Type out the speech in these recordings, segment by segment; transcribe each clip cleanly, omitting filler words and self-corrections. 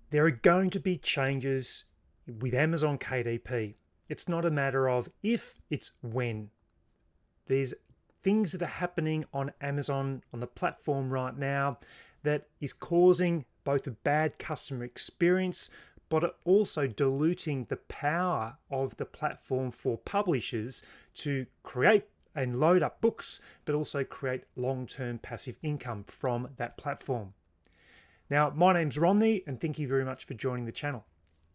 There are going to be changes with Amazon KDP. It's not a matter of if, it's when. There's things that are happening on Amazon, on the platform right now, that is causing both a bad customer experience, but also diluting the power of the platform for publishers to create and load up books, but also create long-term passive income from that platform. Now, my name's Romney, and thank you very much for joining the channel.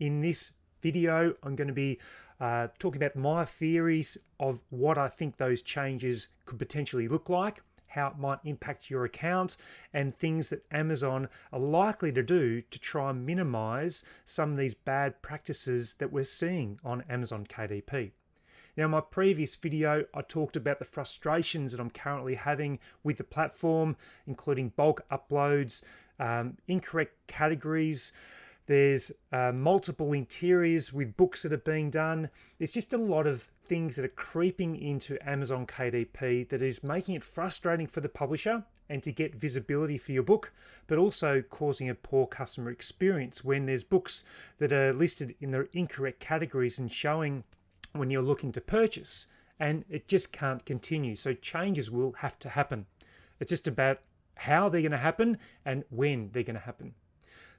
In this video, I'm going to be talking about my theories of what I think those changes could potentially look like, how it might impact your account, and things that Amazon are likely to do to try and minimize some of these bad practices that we're seeing on Amazon KDP. Now, in my previous video, I talked about the frustrations that I'm currently having with the platform, including bulk uploads, incorrect categories. There's multiple interiors with books that are being done. There's just a lot of things that are creeping into Amazon KDP that is making it frustrating for the publisher and to get visibility for your book, but also causing a poor customer experience when there's books that are listed in the incorrect categories and showing when you're looking to purchase, and it just can't continue. So changes will have to happen. It's just about how they're going to happen and when they're going to happen.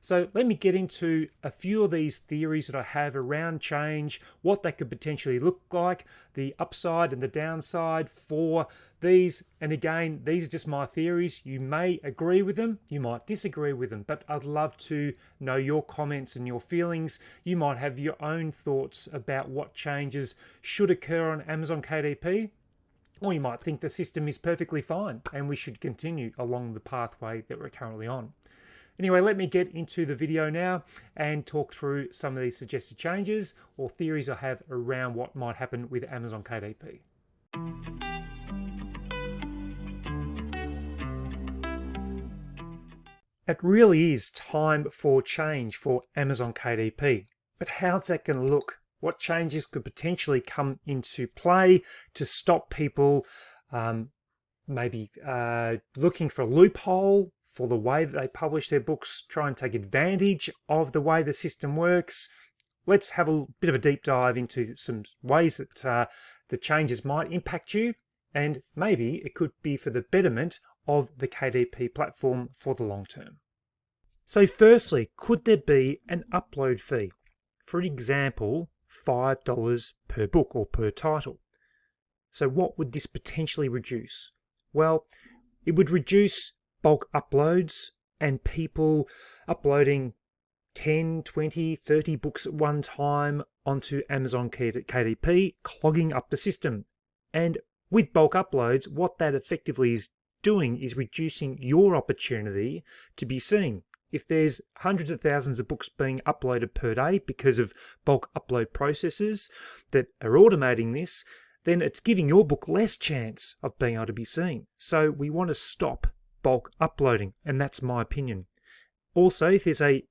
So let me get into a few of these theories that I have around change, what they could potentially look like, the upside and the downside for these. And again, these are just my theories. You may agree with them, you might disagree with them, but I'd love to know your comments and your feelings. You might have your own thoughts about what changes should occur on Amazon KDP. Or you might think the system is perfectly fine and we should continue along the pathway that we're currently on. Anyway, let me get into the video now and talk through some of these suggested changes or theories I have around what might happen with Amazon KDP. It really is time for change for Amazon KDP. But how's that going to look? What changes could potentially come into play to stop people maybe looking for a loophole for the way that they publish their books, try and take advantage of the way the system works? Let's have a bit of a deep dive into some ways that the changes might impact you, and maybe it could be for the betterment of the KDP platform for the long term. So firstly, could there be an upload fee? For example, $5 per book or per title. So what would this potentially reduce? Well, it would reduce bulk uploads and people uploading 10, 20, 30 books at one time onto Amazon KDP, clogging up the system. And with bulk uploads, what that effectively is doing is reducing your opportunity to be seen. If there's hundreds of thousands of books being uploaded per day because of bulk upload processes that are automating this, then it's giving your book less chance of being able to be seen. So we want to stop bulk uploading, and that's my opinion. Also, if there's a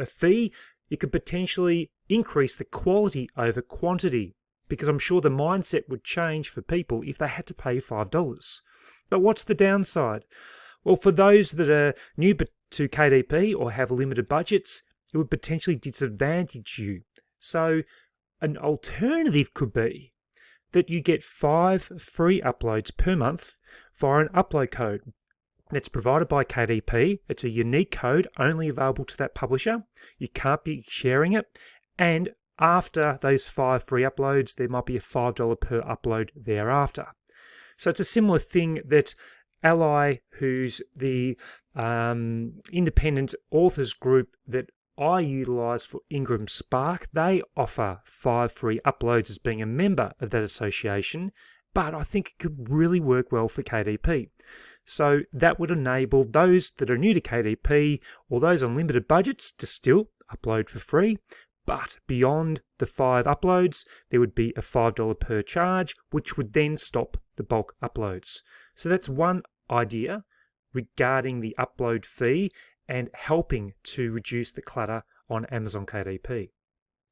fee, it could potentially increase the quality over quantity, because I'm sure the mindset would change for people if they had to pay $5. But what's the downside? Well, for those that are new to KDP or have limited budgets, it would potentially disadvantage you. So an alternative could be that you get 5 free uploads per month via an upload code that's provided by KDP. It's a unique code only available to that publisher. You can't be sharing it. And after those 5 free uploads, there might be a $5 per upload thereafter. So it's a similar thing that Ally, who's the independent authors group that I utilize for Ingram Spark, they offer 5 free uploads as being a member of that association, but I think it could really work well for KDP. So that would enable those that are new to KDP or those on limited budgets to still upload for free, but beyond the 5 uploads, there would be a $5 per charge, which would then stop the bulk uploads. So that's one idea regarding the upload fee and helping to reduce the clutter on Amazon KDP.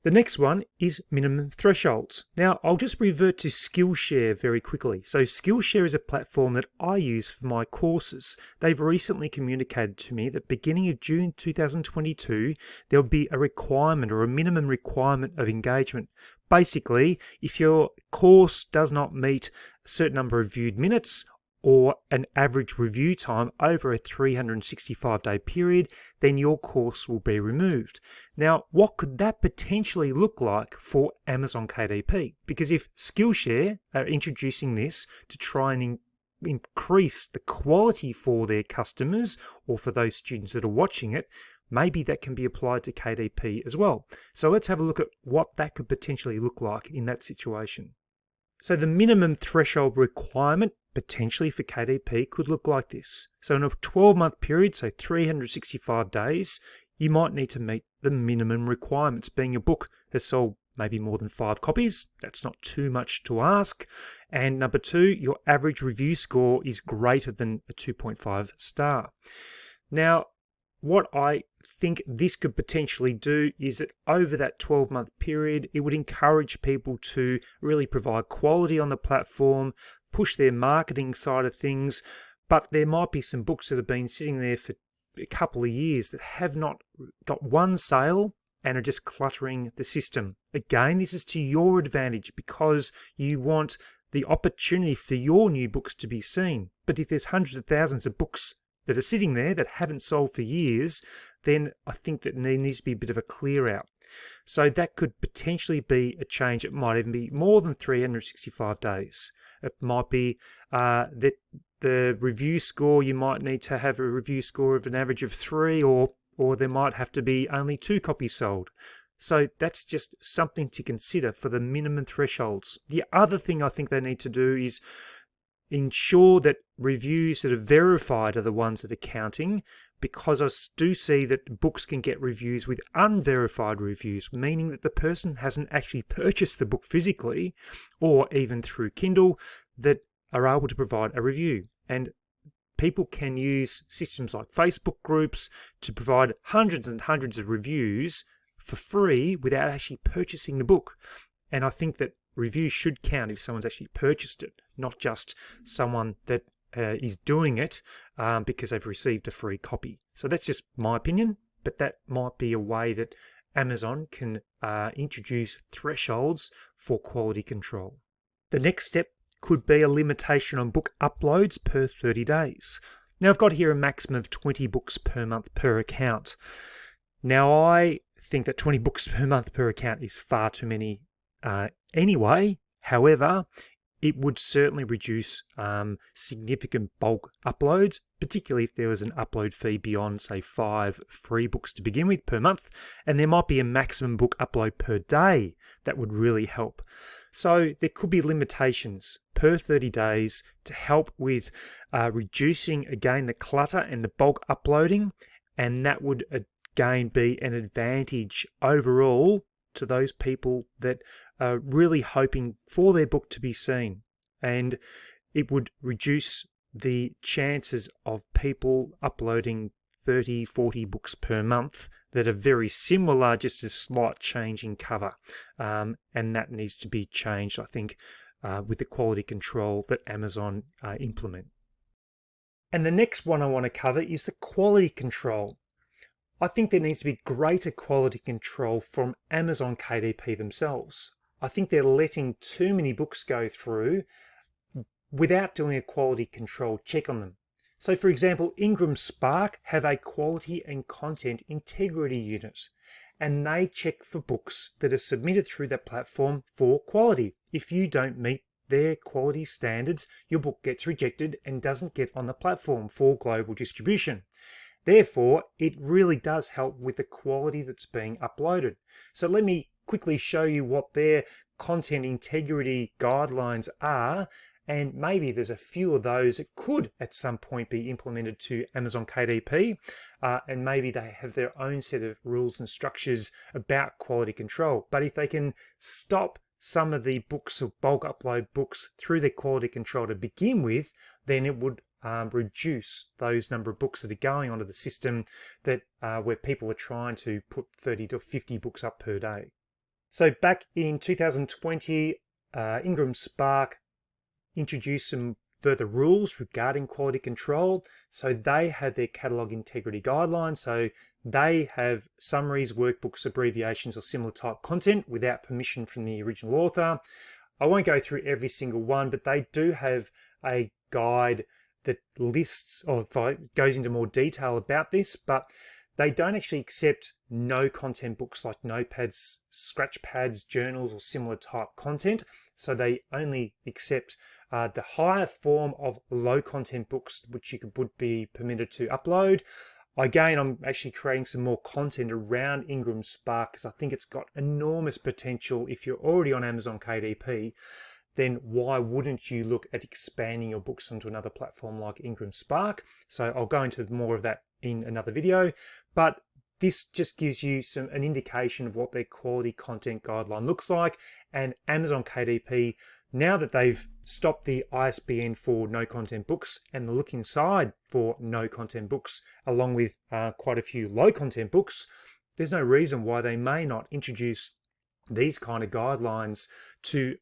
The next one is minimum thresholds. Now, I'll just revert to SkillShare very quickly. So SkillShare is a platform that I use for my courses. They've recently communicated to me that beginning of June 2022, there'll be a requirement or a minimum requirement of engagement. Basically, if your course does not meet a certain number of viewed minutes or an average review time over a 365-day period, then your course will be removed. Now, what could that potentially look like for Amazon KDP? Because if Skillshare are introducing this to try and increase the quality for their customers or for those students that are watching it, maybe that can be applied to KDP as well. So let's have a look at what that could potentially look like in that situation. So the minimum threshold requirement potentially for KDP could look like this. So in a 12-month period, so 365 days, you might need to meet the minimum requirements, being your book has sold maybe more than 5 copies. That's not too much to ask. And number 2, your average review score is greater than a 2.5 star. Now, what I think this could potentially do is that over that 12-month period, it would encourage people to really provide quality on the platform, push their marketing side of things, but there might be some books that have been sitting there for a couple of years that have not got one sale and are just cluttering the system. Again, this is to your advantage because you want the opportunity for your new books to be seen. But if there's hundreds of thousands of books that are sitting there that haven't sold for years, then I think that there needs to be a bit of a clear out. So that could potentially be a change. It might even be more than 365 days. It might be that the review score, you might need to have a review score of an average of 3, or there might have to be only 2 copies sold. So that's just something to consider for the minimum thresholds. The other thing I think they need to do is ensure that reviews that are verified are the ones that are counting, because I do see that books can get reviews with unverified reviews, meaning that the person hasn't actually purchased the book physically or even through Kindle, that are able to provide a review. And people can use systems like Facebook groups to provide hundreds and hundreds of reviews for free without actually purchasing the book. And I think that reviews should count if someone's actually purchased it, not just someone that is doing it because they've received a free copy. So that's just my opinion, but that might be a way that Amazon can introduce thresholds for quality control. The next step could be a limitation on book uploads per 30 days. Now, I've got here a maximum of 20 books per month per account. Now, I think that 20 books per month per account is far too many anyway. However, it would certainly reduce significant bulk uploads, particularly if there was an upload fee beyond, say, 5 free books to begin with per month, and there might be a maximum book upload per day that would really help. So there could be limitations per 30 days to help with reducing, again, the clutter and the bulk uploading, and that would, again, be an advantage overall to those people that are really hoping for their book to be seen. And it would reduce the chances of people uploading 30, 40 books per month that are very similar, just a slight change in cover. And that needs to be changed, I think, with the quality control that Amazon implement. And the next one I want to cover is the quality control. I think there needs to be greater quality control from Amazon KDP themselves. I think they're letting too many books go through without doing a quality control check on them. So, for example, Ingram Spark have a quality and content integrity unit, and they check for books that are submitted through that platform for quality. If you don't meet their quality standards, your book gets rejected and doesn't get on the platform for global distribution. Therefore, it really does help with the quality that's being uploaded. So let me quickly show you what their content integrity guidelines are, and maybe there's a few of those that could at some point be implemented to Amazon KDP, and maybe they have their own set of rules and structures about quality control. But if they can stop some of the books or bulk upload books through their quality control to begin with, then it would reduce those number of books that are going onto the system that where people are trying to put 30 to 50 books up per day. So back in 2020, Ingram Spark introduced some further rules regarding quality control. So they have their catalog integrity guidelines. So they have summaries, workbooks, abbreviations, or similar type content without permission from the original author. I won't go through every single one, but they do have a guide that lists or goes into more detail about this, but they don't actually accept no content books like notepads, scratch pads, journals, or similar type content. So they only accept the higher form of low content books, which you would be permitted to upload. Again, I'm actually creating some more content around Ingram Spark because I think it's got enormous potential. If you're already on Amazon KDP, then why wouldn't you look at expanding your books onto another platform like Ingram Spark? So I'll go into more of that in another video, but this just gives you an indication of what their quality content guideline looks like. And Amazon KDP, now that they've stopped the ISBN for no content books and the look inside for no content books, along with quite a few low content books, there's no reason why they may not introduce these kind of guidelines to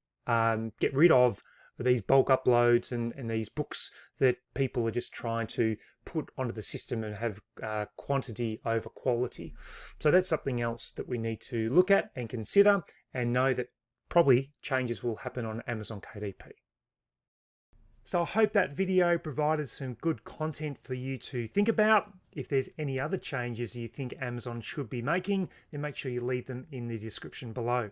get rid of these bulk uploads and these books that people are just trying to put onto the system and have quantity over quality. So that's something else that we need to look at and consider, and know that probably changes will happen on Amazon KDP. So I hope that video provided some good content for you to think about. If there's any other changes you think Amazon should be making, then make sure you leave them in the description below.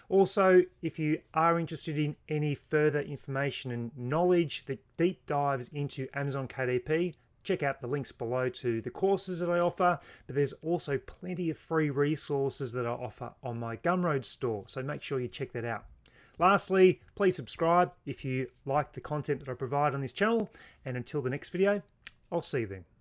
Also, if you are interested in any further information and knowledge that deep dives into Amazon KDP, check out the links below to the courses that I offer, but there's also plenty of free resources that I offer on my Gumroad store, so make sure you check that out. Lastly, please subscribe if you like the content that I provide on this channel, and until the next video, I'll see you then.